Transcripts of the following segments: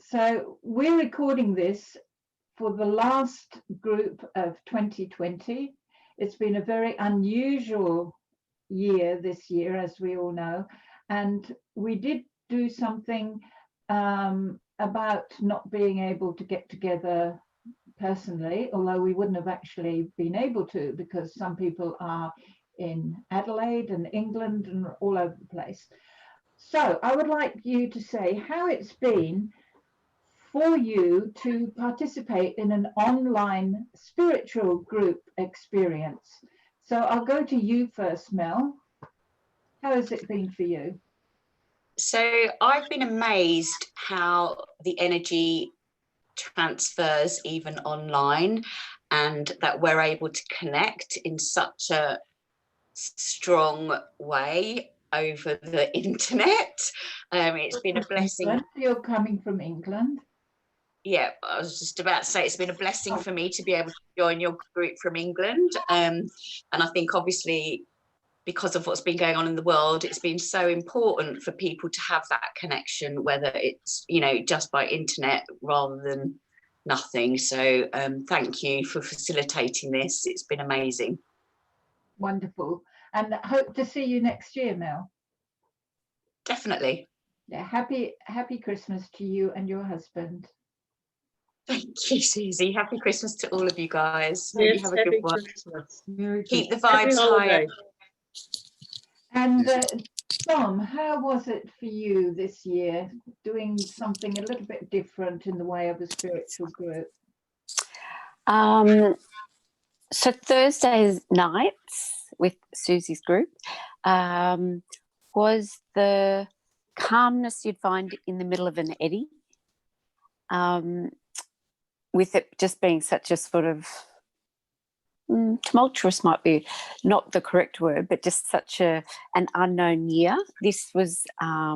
So we're recording this for the last group of 2020. It's been a very unusual year this year, as we all know, and we did do something about not being able to get together personally, although we wouldn't have actually been able to, because some people are in Adelaide and England and all over the place. So I would like you to say how it's been for you to participate in an online spiritual group experience. So I'll go to you first, Mel. How has it been for you? So I've been amazed how the energy transfers even online, and that we're able to connect in such a strong way over the internet. It's been a blessing. England. You're coming from England. Yeah, I was just about to say it's been a blessing for me to be able to join your group from England. And I think obviously because of what's been going on in the world, it's been so important for people to have that connection, whether it's, you know, just by internet rather than nothing. So thank you for facilitating this. It's been amazing. Wonderful. And I hope to see you next year, Mel. Definitely. Yeah, happy Christmas to you and your husband. Thank you, Suzy. Happy Christmas to all of you guys. Yes, Hope you have a good one. Christmas. Keep the vibes high. And Tom, how was it for you this year, doing something a little bit different in the way of a spiritual group? So Thursday nights with Suzy's group was the calmness you'd find in the middle of an eddy, with it just being such a sort of tumultuous might be not the correct word, but just such an unknown year. This was I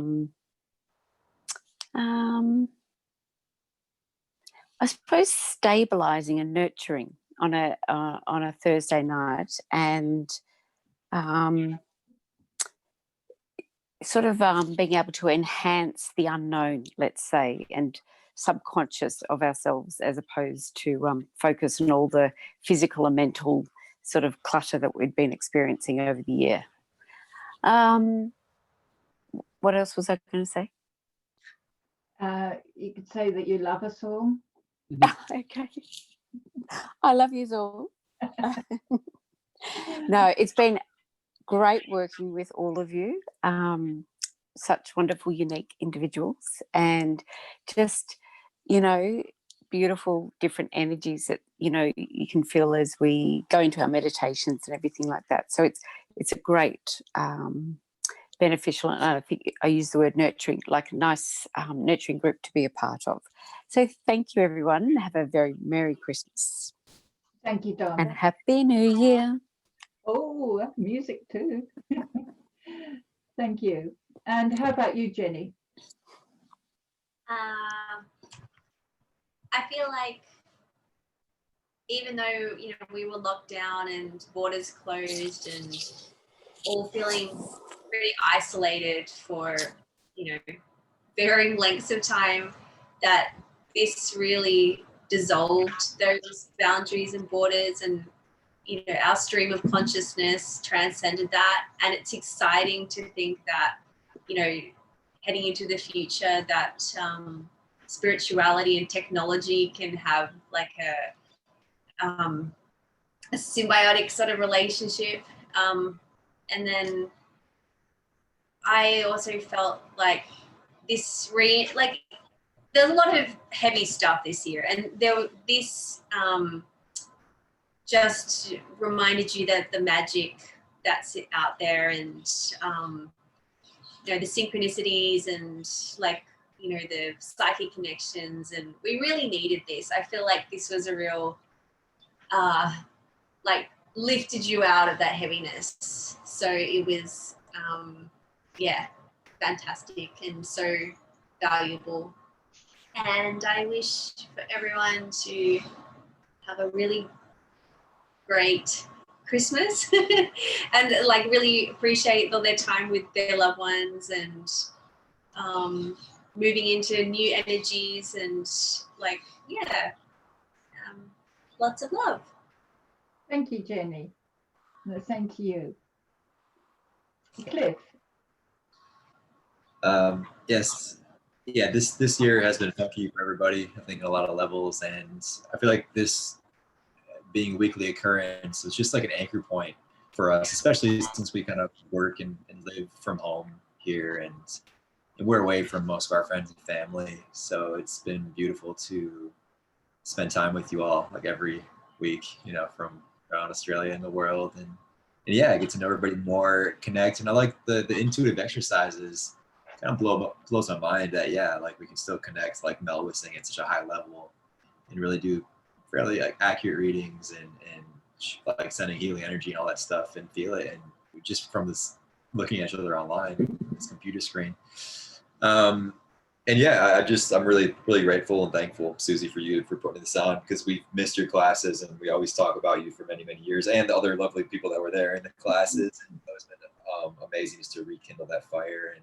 suppose stabilising and nurturing on a Thursday night, and sort of being able to enhance the unknown, let's say, and subconscious of ourselves, as opposed to focus on all the physical and mental sort of clutter that we'd been experiencing over the year. What else was I going to say? You could say that you love us all. Okay. I love you all. No, it's been great working with all of you. Such wonderful, unique individuals, and just, you know, beautiful different energies that, you know, you can feel as we go into our meditations and everything like that. So it's a great beneficial, and I think I use the word nurturing, like a nice nurturing group to be a part of. So thank you, everyone. Have a very Merry Christmas. Thank you, Donna. And Happy New Year. Oh, that's music too. Thank you. And how about you, Jenny? I feel like even though, you know, we were locked down and borders closed and all feeling really isolated for, you know, varying lengths of time, that this really dissolved those boundaries and borders, and, you know, our stream of consciousness transcended that. And it's exciting to think that, you know, heading into the future, that spirituality and technology can have like a symbiotic sort of relationship. And then I also felt like this there's a lot of heavy stuff this year, and this just reminded you that the magic that's out there, and you know, the synchronicities and, like, you know, the psychic connections, and we really needed this. I feel like this was a real like lifted you out of that heaviness. So it was fantastic and so valuable. And I wish for everyone to have a really great Christmas and like really appreciate all their time with their loved ones, and moving into new energies and like, yeah, lots of love. Thank you, Jenny. And the same to you. Cliff. Yes. Yeah, this year has been funky for everybody, I think, on a lot of levels. And I feel like this being a weekly occurrence is just like an anchor point for us, especially since we kind of work and live from home here, and we're away from most of our friends and family. So it's been beautiful to spend time with you all, like every week, you know, from around Australia and the world. And yeah, I get to know everybody more, connect. And I like the intuitive exercises. Kind of blows my mind that, yeah, like we can still connect, like Mel was saying, at such a high level, and really do fairly like accurate readings and like sending healing energy and all that stuff, and feel it. And just from this looking at each other online, this computer screen. And yeah, I'm really grateful and thankful, Suzy, for you for putting this on, because we've missed your classes and we always talk about you for many years, and the other lovely people that were there in the classes. And it's been amazing just to rekindle that fire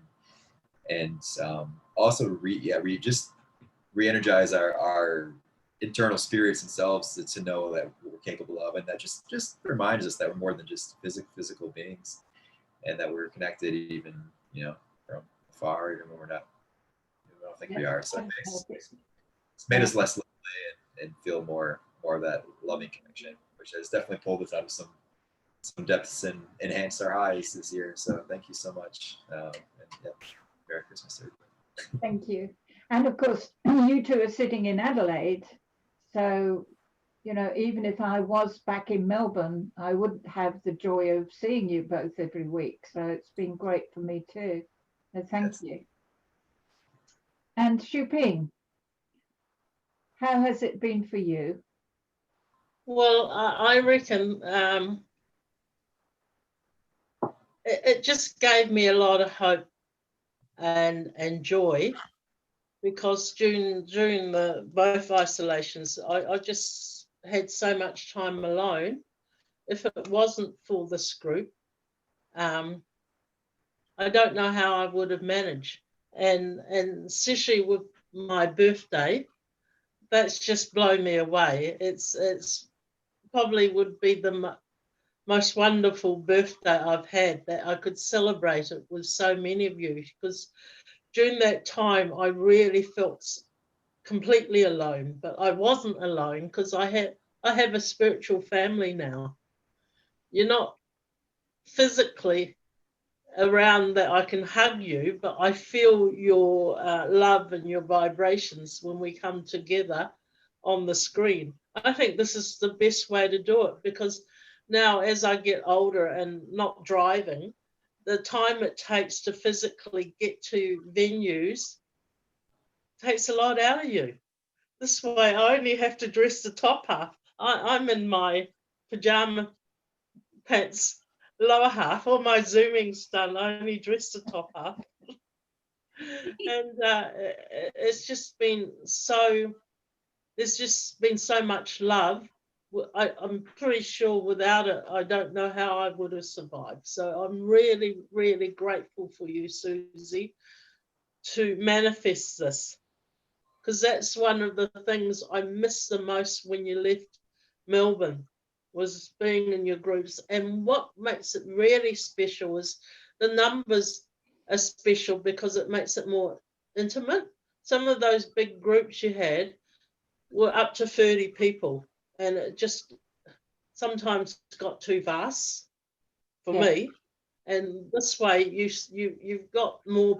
and also just re-energize our internal spirits and selves to know that we're capable of, and that just reminds us that we're more than just physical beings, and that we're connected even, you know, from afar, even when we're not. I don't think we are. So it's made us less lonely and feel more of that loving connection, which has definitely pulled us out of some depths and enhanced our highs this year. So thank you so much. And yeah, Merry Christmas, everybody. Thank you. And of course, you two are sitting in Adelaide. So, you know, even if I was back in Melbourne, I wouldn't have the joy of seeing you both every week. So it's been great for me too. So thank you. And Shuping, how has it been for you? Well, I reckon it just gave me a lot of hope and joy, because during the both isolations, I just had so much time alone. If it wasn't for this group, I don't know how I would have managed. And especially with my birthday, that's just blown me away. It's probably would be the most wonderful birthday I've had, that I could celebrate it with so many of you, because during that time I really felt completely alone, but I wasn't alone, because I have a spiritual family now. You're not physically around that I can hug you, but I feel your love and your vibrations when we come together on the screen. I think this is the best way to do it, because now as I get older and not driving, the time it takes to physically get to venues takes a lot out of you. This way I only have to dress the top half. I'm in my pajama pants lower half. All my zooming's done. I only dress the top half. And it's just been so, there's just been so much love. I'm pretty sure without it, I don't know how I would have survived. So I'm really grateful for you, Suzy, to manifest this, because that's one of the things I miss the most when you left Melbourne, was being in your groups. And what makes it really special is the numbers are special, because it makes it more intimate. Some of those big groups you had were up to 30 people, and it just sometimes got too vast for me. And this way you've got more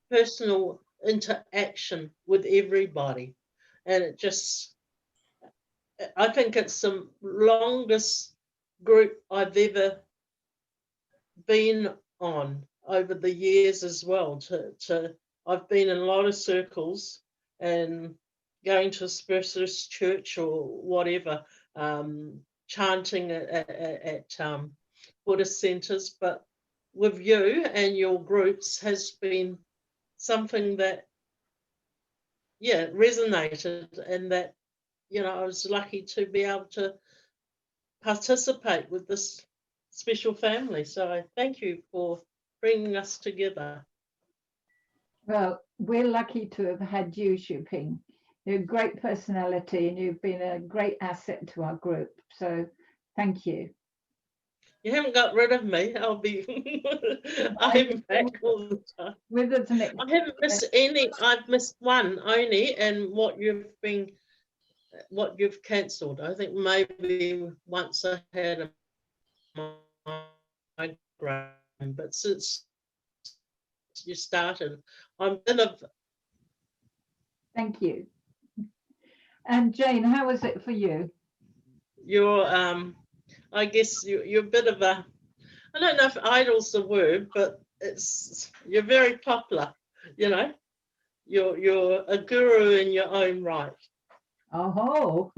personal interaction with everybody, and it just, I think it's the longest group I've ever been on over the years as well. I've been in a lot of circles and going to a specialist church or whatever, chanting at Buddhist centres, but with you and your groups has been something that, yeah, resonated, and that, you know, I was lucky to be able to participate with this special family. So I thank you for bringing us together. Well, we're lucky to have had you, Shuping. You're a great personality and you've been a great asset to our group. So thank you. You haven't got rid of me. I'll be. I'm back all the time. With us next. I haven't missed any. I've missed one only, and what you've cancelled. I think maybe once I had a migraine, but since you started, I'm in a. Thank you. And Jane, how was it for you? You're I guess you're a bit of a. I don't know if idol's the word, but you're very popular. You know, you're a guru in your own right. Oh,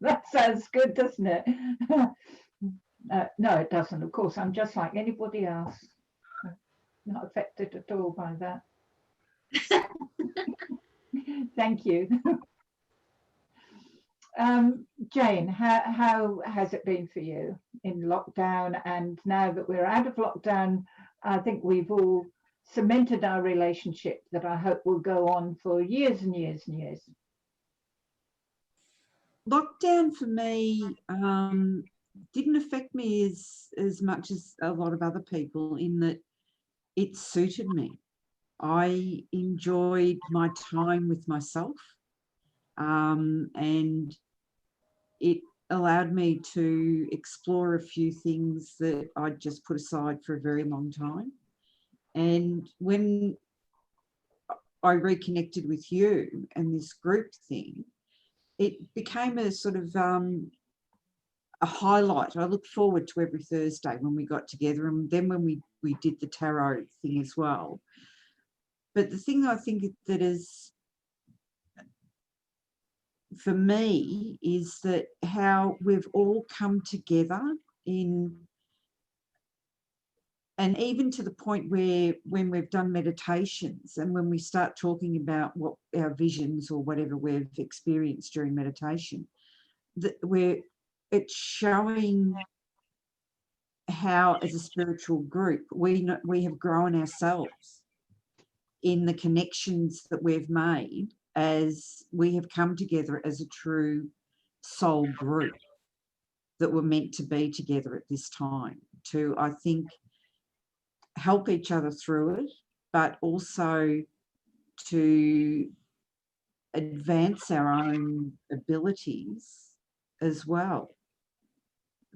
that sounds good, doesn't it? No, it doesn't. Of course, I'm just like anybody else. Not affected at all by that. Thank you. Jane, how has it been for you in lockdown? And now that we're out of lockdown, I think we've all cemented our relationship that I hope will go on for years and years and years. Lockdown for me didn't affect me as much as a lot of other people, in that it suited me. I enjoyed my time with myself, and it allowed me to explore a few things that I'd just put aside for a very long time. And when I reconnected with you and this group thing, it became a sort of a highlight. I look forward to every Thursday when we got together, and then when we did the tarot thing as well. But the thing I think that is, for me, is that how we've all come together and even to the point where when we've done meditations and when we start talking about what our visions or whatever we've experienced during meditation, that it's showing how, as a spiritual group, we have grown ourselves in the connections that we've made as we have come together as a true soul group that were meant to be together at this time to, I think, help each other through it, but also to advance our own abilities as well.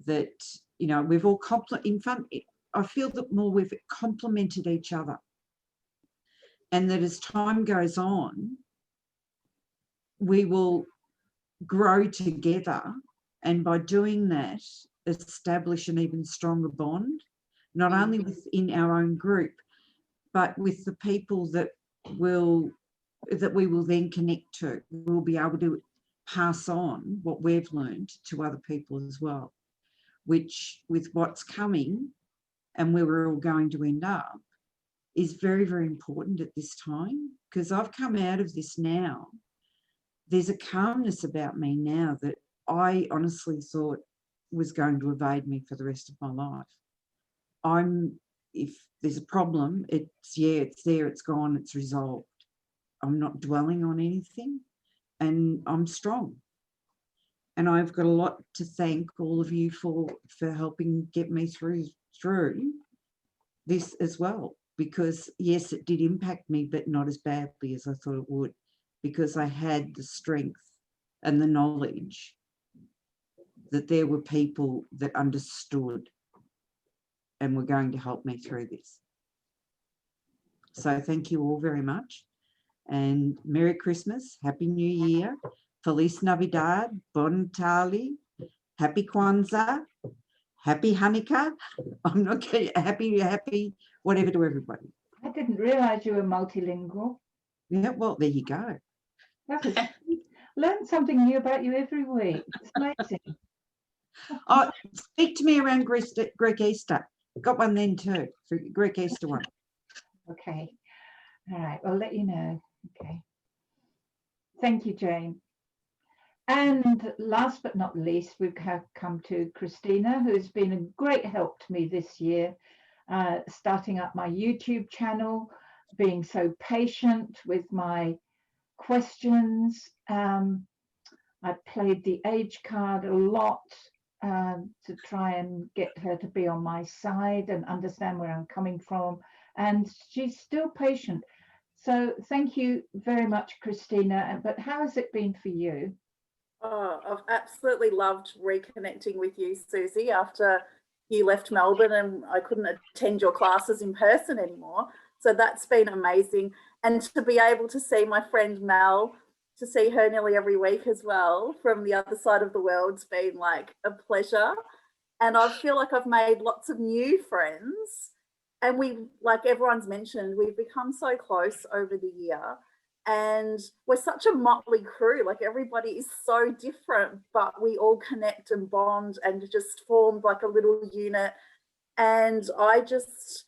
That, you know, we've all I feel that more we've complemented each other, and that as time goes on, we will grow together, and by doing that, establish an even stronger bond, not only within our own group, but with the people that we will then connect to. We'll be able to pass on what we've learned to other people as well, which, with what's coming and where we're all going to end up, is very, very important at this time. Because I've come out of this now. There's a calmness about me now that I honestly thought was going to evade me for the rest of my life. If there's a problem, it's there, it's gone, it's resolved. I'm not dwelling on anything, and I'm strong. And I've got a lot to thank all of you for helping get me through this as well. Because yes, it did impact me, but not as badly as I thought it would, because I had the strength and the knowledge that there were people that understood and were going to help me through this. So thank you all very much, and Merry Christmas, Happy New Year, Feliz Navidad, Bon Tali, Happy Kwanzaa, Happy Hanukkah. I'm not getting happy, whatever to everybody. I didn't realise you were multilingual. Yeah, well, there you go. Learn something new about you every week. It's amazing. Oh, speak to me around Greek Easter. Got one then too, for Greek Easter one. Okay. All right, I'll let you know. Okay. Thank you, Jane. And last but not least, we've come to Christina, who's been a great help to me this year, starting up my YouTube channel, being so patient with my questions. I played the age card a lot to try and get her to be on my side and understand where I'm coming from. And she's still patient. So thank you very much, Christina. But how has it been for you? Oh, I've absolutely loved reconnecting with you, Suzy, after you left Melbourne and I couldn't attend your classes in person anymore. So that's been amazing. And to be able to see my friend Mel, to see her nearly every week as well from the other side of the world's been like a pleasure. And I feel like I've made lots of new friends. And we, like everyone's mentioned, we've become so close over the year. And we're such a motley crew, like everybody is so different, but we all connect and bond and just formed like a little unit. And I just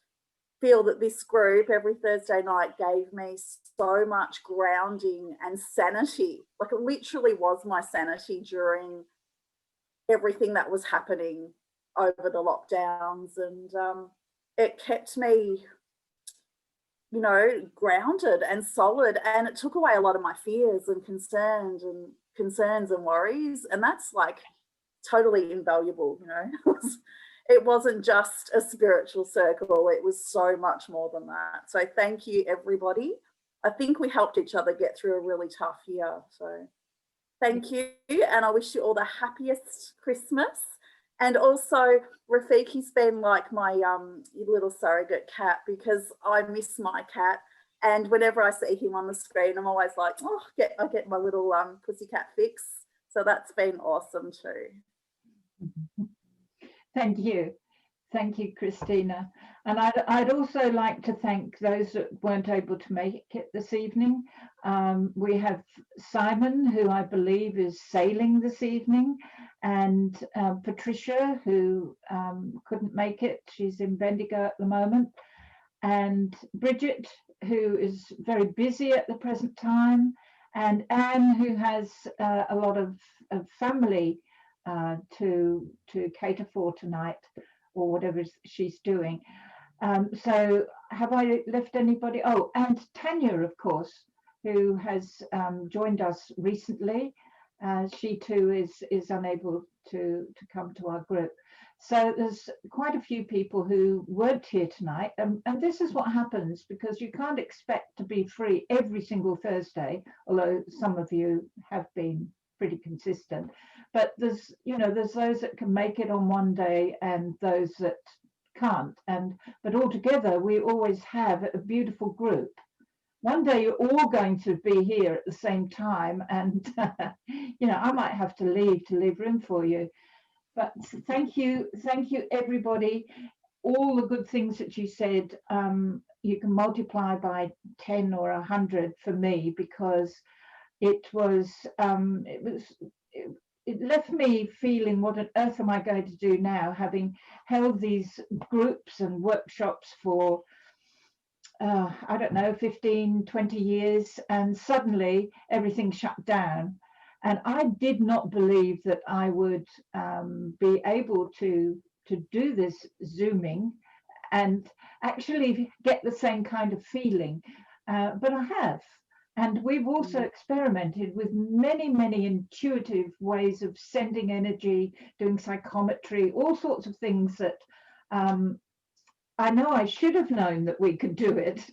feel that this group every Thursday night gave me so much grounding and sanity. Like it literally was my sanity during everything that was happening over the lockdowns. And it kept me, you know, grounded and solid, and it took away a lot of my fears and concerns and worries, and that's like totally invaluable, you know. It wasn't just a spiritual circle, it was so much more than that. So thank you, everybody. I think we helped each other get through a really tough year, so thank you, and I wish you all the happiest Christmas. And also, Rafiki's been like my little surrogate cat, because I miss my cat. And whenever I see him on the screen, I'm always like, oh, I get my little pussycat fix. So that's been awesome too. Thank you. Thank you, Christina. And I'd also like to thank those that weren't able to make it this evening. We have Simon, who I believe is sailing this evening, and Patricia, who couldn't make it. She's in Bendigo at the moment. And Bridget, who is very busy at the present time. And Anne, who has a lot of family to cater for tonight, or whatever she's doing. So have I left anybody? Oh, and Tanya, of course, who has joined us recently. She too is unable to come to our group. So there's quite a few people who weren't here tonight. And this is what happens, because you can't expect to be free every single Thursday, although some of you have been pretty consistent. But there's those that can make it on one day and those that can't. But altogether, we always have a beautiful group. One day you're all going to be here at the same time, and I might have to leave room for you. But thank you everybody. All the good things that you said, you can multiply by 10 or 100 for me, because it left me feeling, what on earth am I going to do now, having held these groups and workshops for I don't know, 15, 20 years, and suddenly everything shut down. And I did not believe that I would be able to do this Zooming and actually get the same kind of feeling. But I have. And we've also experimented with many, many intuitive ways of sending energy, doing psychometry, all sorts of things that I know I should have known that we could do it,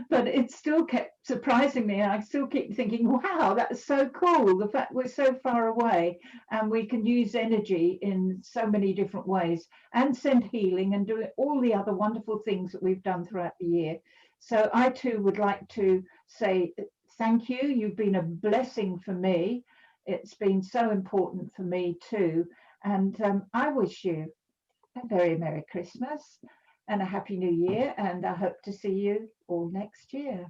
but it still kept surprising me. And I still keep thinking, wow, that's so cool. The fact we're so far away and we can use energy in so many different ways and send healing and do all the other wonderful things that we've done throughout the year. So I too would like to say thank you. You've been a blessing for me. It's been so important for me too. And I wish you a very Merry Christmas and a Happy New Year, and I hope to see you all next year.